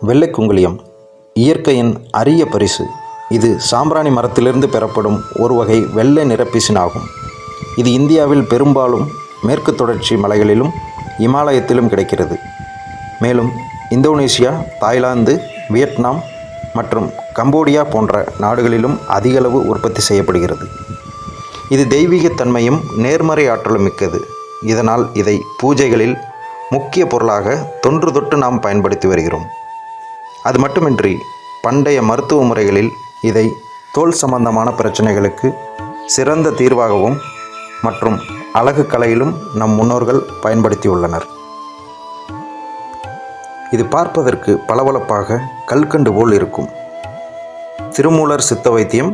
வெள்ளை குங்குலியம் இயற்கையின் அரிய பரிசு. இது சாம்பிராணி மரத்திலிருந்து பெறப்படும் ஒரு வகை வெள்ளை நிறப்பிசின் ஆகும். இது இந்தியாவில் பெரும்பாலும் மேற்கு தொடர்ச்சி மலைகளிலும் இமாலயத்திலும் கிடைக்கிறது. மேலும் இந்தோனேசியா, தாய்லாந்து, வியட்நாம் மற்றும் கம்போடியா போன்ற நாடுகளிலும் அதிகளவு உற்பத்தி செய்யப்படுகிறது. இது தெய்வீகத்தன்மையும் நேர்மறை ஆற்றலும் மிக்கது. இதனால் இதை பூஜைகளில் முக்கிய பொருளாக தொன்று தொட்டு நாம் பயன்படுத்தி வருகிறோம். அது மட்டுமின்றி பண்டைய மருத்துவ முறைகளில் இதை தோல் சம்பந்தமான பிரச்சனைகளுக்கு சிறந்த தீர்வாகவும் மற்றும் அழகு கலையிலும் நம் முன்னோர்கள் பயன்படுத்தியுள்ளனர். இது பார்ப்பதற்கு பளபளப்பாக கல்கண்டு போல் இருக்கும். திருமூலர் சித்த வைத்தியம்,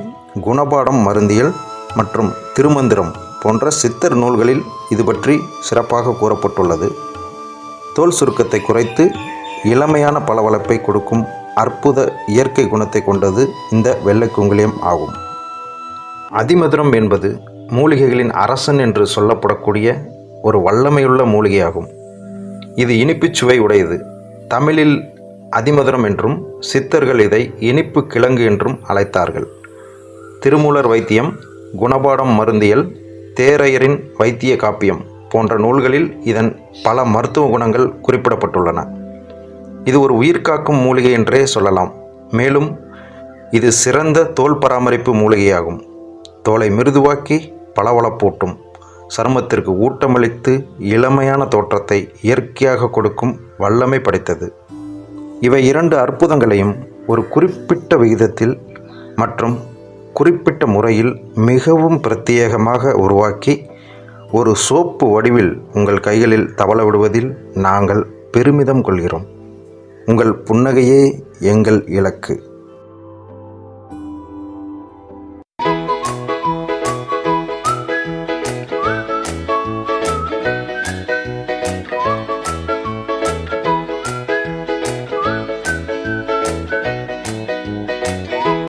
குணபாடம் மருந்தியல் மற்றும் திருமந்திரம் போன்ற சித்தர் நூல்களில் இது பற்றி சிறப்பாக கூறப்பட்டுள்ளது. தோல் சுருக்கத்தை குறைத்து இளமையான பளபளப்பை கொடுக்கும் அற்புத இயற்கை குணத்தை கொண்டது இந்த வெள்ளை குங்குலியம் ஆகும். அதிமதுரம் என்பது மூலிகைகளின் அரசன் என்று சொல்லப்படக்கூடிய ஒரு வல்லமையுள்ள மூலிகையாகும். இது இனிப்புச் சுவை உடையது. தமிழில் அதிமதுரம் என்றும் சித்தர்கள் இதை இனிப்பு கிழங்கு என்றும் அழைத்தார்கள். திருமூலர் வைத்தியம், குணபாடம் மருந்தியல், தேரையரின் வைத்திய காப்பியம் போன்ற நூல்களில் இதன் பல மருத்துவ குணங்கள் குறிப்பிடப்பட்டுள்ளன. இது ஒரு உயிர்காக்கும் மூலிகை என்றே சொல்லலாம். மேலும் இது சிறந்த தோல் பராமரிப்பு மூலிகையாகும். தோலை மிருதுவாக்கி பளபளப்பூட்டும், சருமத்திற்கு ஊட்டமளித்து இளமையான தோற்றத்தை இயற்கையாக கொடுக்கும் வல்லமை படைத்தது. இவை இரண்டு அற்புதங்களையும் ஒரு குறிப்பிட்ட விகிதத்தில் மற்றும் குறிப்பிட்ட முறையில் மிகவும் பிரத்யேகமாக உருவாக்கி ஒரு சோப்பு வடிவில் உங்கள் கைகளில் தவள விடுவதில் நாங்கள் பெருமிதம் கொள்கிறோம். உங்கள் புன்னகையே எங்கள் இலக்கு.